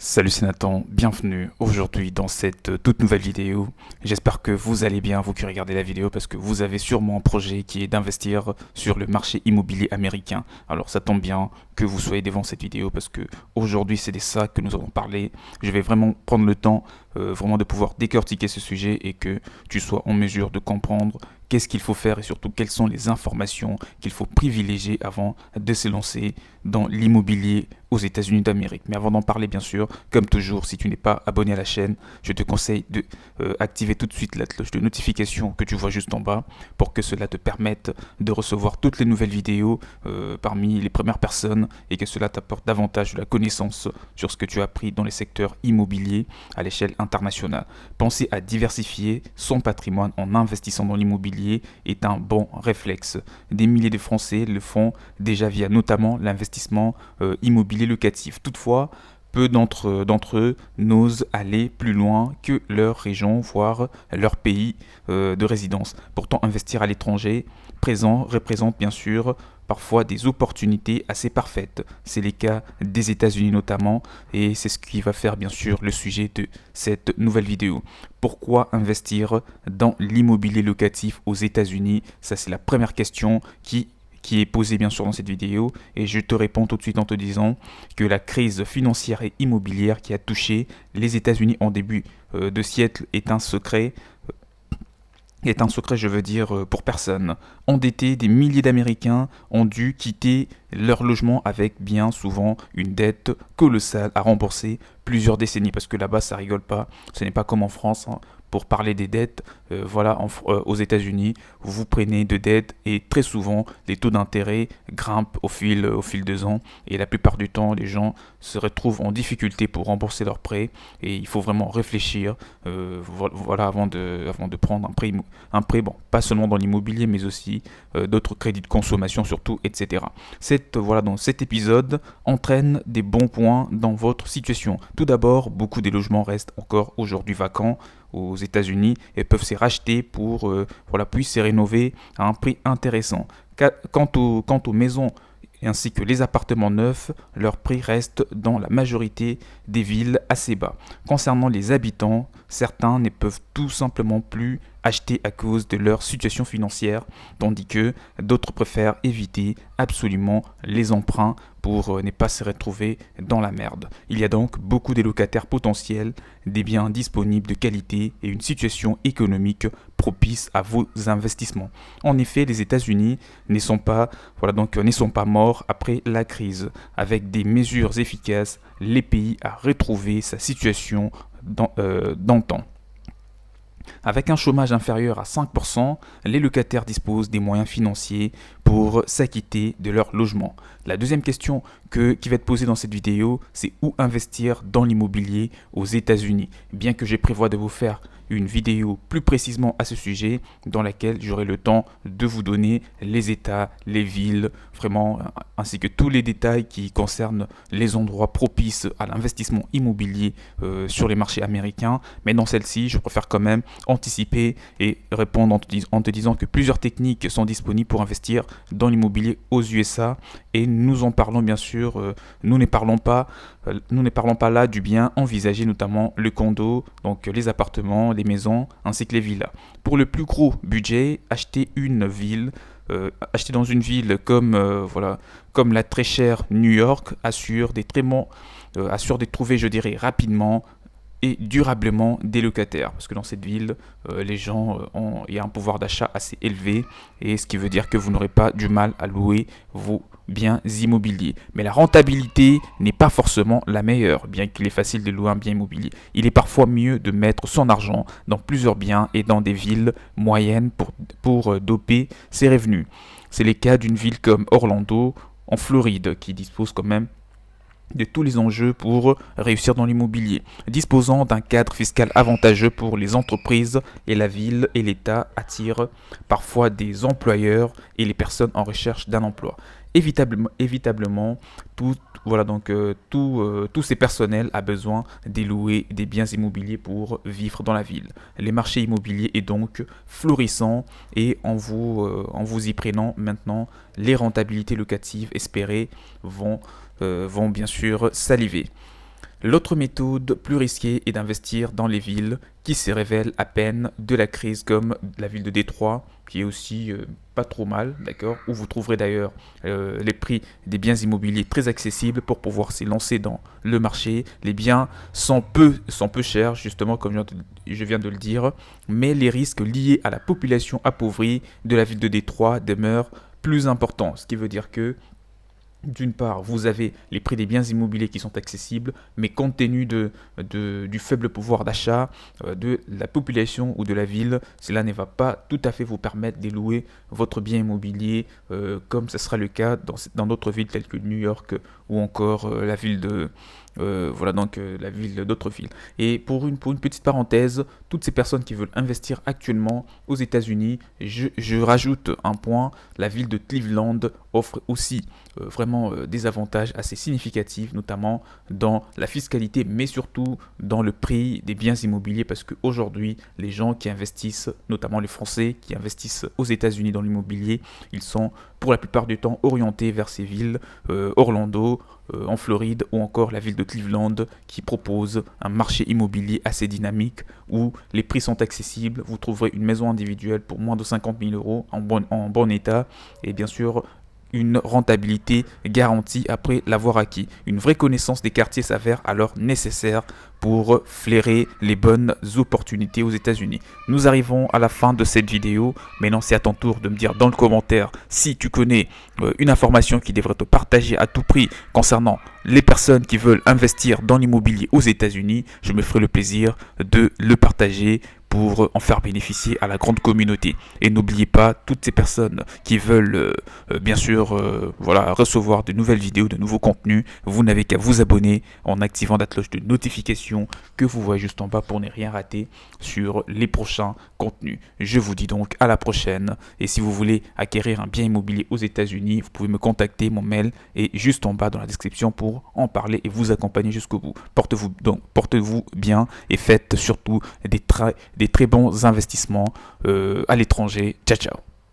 Salut, c'est Nathan, bienvenue aujourd'hui dans cette toute nouvelle vidéo. J'espère que vous allez bien, vous qui regardez la vidéo, parce que vous avez sûrement un projet qui est d'investir sur le marché immobilier américain. Alors ça tombe bien que vous soyez devant cette vidéo, parce que aujourd'hui c'est de ça que nous allons parler. Je vais vraiment prendre le temps vraiment de pouvoir décortiquer ce sujet et que tu sois en mesure de comprendre qu'est-ce qu'il faut faire et surtout quelles sont les informations qu'il faut privilégier avant de se lancer dans l'immobilier aux États-Unis d'Amérique. Mais avant d'en parler, bien sûr, comme toujours, si tu n'es pas abonné à la chaîne, je te conseille de activer tout de suite la cloche de notification que tu vois juste en bas pour que cela te permette de recevoir toutes les nouvelles vidéos parmi les premières personnes et que cela t'apporte davantage de la connaissance sur ce que tu as appris dans les secteurs immobiliers à l'échelle internationale. Penser à diversifier son patrimoine en investissant dans l'immobilier est un bon réflexe. Des milliers de Français le font déjà via notamment l'investissement immobilier locatif. Toutefois, peu d'entre eux n'osent aller plus loin que leur région, voire leur pays de résidence. Pourtant, investir à l'étranger présent représente bien sûr parfois des opportunités assez parfaites. C'est le cas des États-Unis notamment, et c'est ce qui va faire bien sûr le sujet de cette nouvelle vidéo. Pourquoi investir dans l'immobilier locatif aux États-Unis? Ça, c'est la première question qui est posée bien sûr dans cette vidéo, et je te réponds tout de suite en te disant que la crise financière et immobilière qui a touché les États-Unis en début de siècle je veux dire, pour personne. Endettés, des milliers d'Américains ont dû quitter leur logement avec bien souvent une dette colossale à rembourser plusieurs décennies. Parce que là-bas, ça rigole pas. Ce n'est pas comme en France, hein. Pour parler des dettes, aux États-Unis, vous prenez de dettes et très souvent les taux d'intérêt grimpent au fil des ans et la plupart du temps les gens se retrouvent en difficulté pour rembourser leurs prêts et il faut vraiment réfléchir avant de prendre un prêt, bon, pas seulement dans l'immobilier mais aussi d'autres crédits de consommation surtout, etc. Dans cet épisode entraîne des bons points dans votre situation. Tout d'abord, beaucoup des logements restent encore aujourd'hui vacants aux États-Unis et peuvent se racheter puis se rénover à un prix intéressant. Quant aux maisons ainsi que les appartements neufs, leur prix reste dans la majorité des villes assez bas. Concernant les habitants, certains ne peuvent tout simplement plus acheter à cause de leur situation financière, tandis que d'autres préfèrent éviter absolument les emprunts pour ne pas se retrouver dans la merde. Il y a donc beaucoup de locataires potentiels, des biens disponibles de qualité et une situation économique propice à vos investissements. En effet, les États-Unis ne sont pas morts après la crise. Avec des mesures efficaces, les pays a retrouvé sa situation d'antan. Avec un chômage inférieur à 5%, les locataires disposent des moyens financiers pour s'acquitter de leur logement. La deuxième question qui va être posée dans cette vidéo, c'est où investir dans l'immobilier aux États-Unis. Bien que je prévois de vous faire une vidéo plus précisément à ce sujet dans laquelle j'aurai le temps de vous donner les États, les villes, vraiment, ainsi que tous les détails qui concernent les endroits propices à l'investissement immobilier sur les marchés américains. Mais dans celle-ci, je préfère quand même anticiper et répondre en te disant que plusieurs techniques sont disponibles pour investir dans l'immobilier aux USA et nous en parlons bien sûr, nous ne parlons pas là du bien envisagé, notamment le condo, donc les appartements, les maisons ainsi que les villas. Pour le plus gros budget, acheter dans une ville comme la très chère New York assure de trouver, je dirais, rapidement et durablement des locataires. Parce que dans cette ville, il y a un pouvoir d'achat assez élevé, et ce qui veut dire que vous n'aurez pas du mal à louer vos biens immobiliers. Mais la rentabilité n'est pas forcément la meilleure, bien qu'il est facile de louer un bien immobilier. Il est parfois mieux de mettre son argent dans plusieurs biens et dans des villes moyennes pour doper ses revenus. C'est le cas d'une ville comme Orlando, en Floride, qui dispose quand même de tous les enjeux pour réussir dans l'immobilier. Disposant d'un cadre fiscal avantageux pour les entreprises, et la ville et l'État attirent parfois des employeurs et les personnes en recherche d'un emploi. Évitablement, tous ces personnels a besoin d'élouer des biens immobiliers pour vivre dans la ville. Les marchés immobiliers est donc florissant, et en vous y prenant maintenant, les rentabilités locatives espérées vont bien sûr saliver. L'autre méthode plus risquée est d'investir dans les villes qui se révèlent à peine de la crise, comme la ville de Détroit, qui est aussi pas trop mal, d'accord, où vous trouverez d'ailleurs les prix des biens immobiliers très accessibles pour pouvoir s'y lancer dans le marché. Les biens sont peu chers, justement, comme je viens de le dire, mais les risques liés à la population appauvrie de la ville de Détroit demeurent plus importants, ce qui veut dire que d'une part, vous avez les prix des biens immobiliers qui sont accessibles, mais compte tenu du faible pouvoir d'achat de la population ou de la ville, cela ne va pas tout à fait vous permettre de louer votre bien immobilier comme ce sera le cas dans d'autres villes telles que New York ou encore la ville de, la ville d'autres villes. Et pour une petite parenthèse, toutes ces personnes qui veulent investir actuellement aux États-Unis, je rajoute un point, la ville de Cleveland offre aussi vraiment des avantages assez significatifs, notamment dans la fiscalité, mais surtout dans le prix des biens immobiliers, parce qu'aujourd'hui, les gens qui investissent, notamment les Français qui investissent aux États-Unis dans l'immobilier, ils sont pour la plupart du temps orientés vers ces villes, Orlando, en Floride, ou encore la ville de Cleveland, qui propose un marché immobilier assez dynamique, où les prix sont accessibles. Vous trouverez une maison individuelle pour moins de 50 000 euros en bon état, et bien sûr une rentabilité garantie après l'avoir acquis. Une vraie connaissance des quartiers s'avère alors nécessaire pour flairer les bonnes opportunités aux États-Unis. Nous arrivons à la fin de cette vidéo. Maintenant, c'est à ton tour de me dire dans le commentaire si tu connais une information qui devrait te partager à tout prix concernant les personnes qui veulent investir dans l'immobilier aux États-Unis. Je me ferai le plaisir de le partager pour en faire bénéficier à la grande communauté. Et n'oubliez pas, toutes ces personnes qui veulent bien sûr recevoir de nouvelles vidéos, de nouveaux contenus, vous n'avez qu'à vous abonner en activant la cloche de notification que vous voyez juste en bas pour ne rien rater sur les prochains contenus. Je vous dis donc à la prochaine, et si vous voulez acquérir un bien immobilier aux États-Unis, vous pouvez me contacter, mon mail est juste en bas dans la description pour en parler et vous accompagner jusqu'au bout. Portez-vous bien et faites surtout des très bons investissements à l'étranger. Ciao, ciao.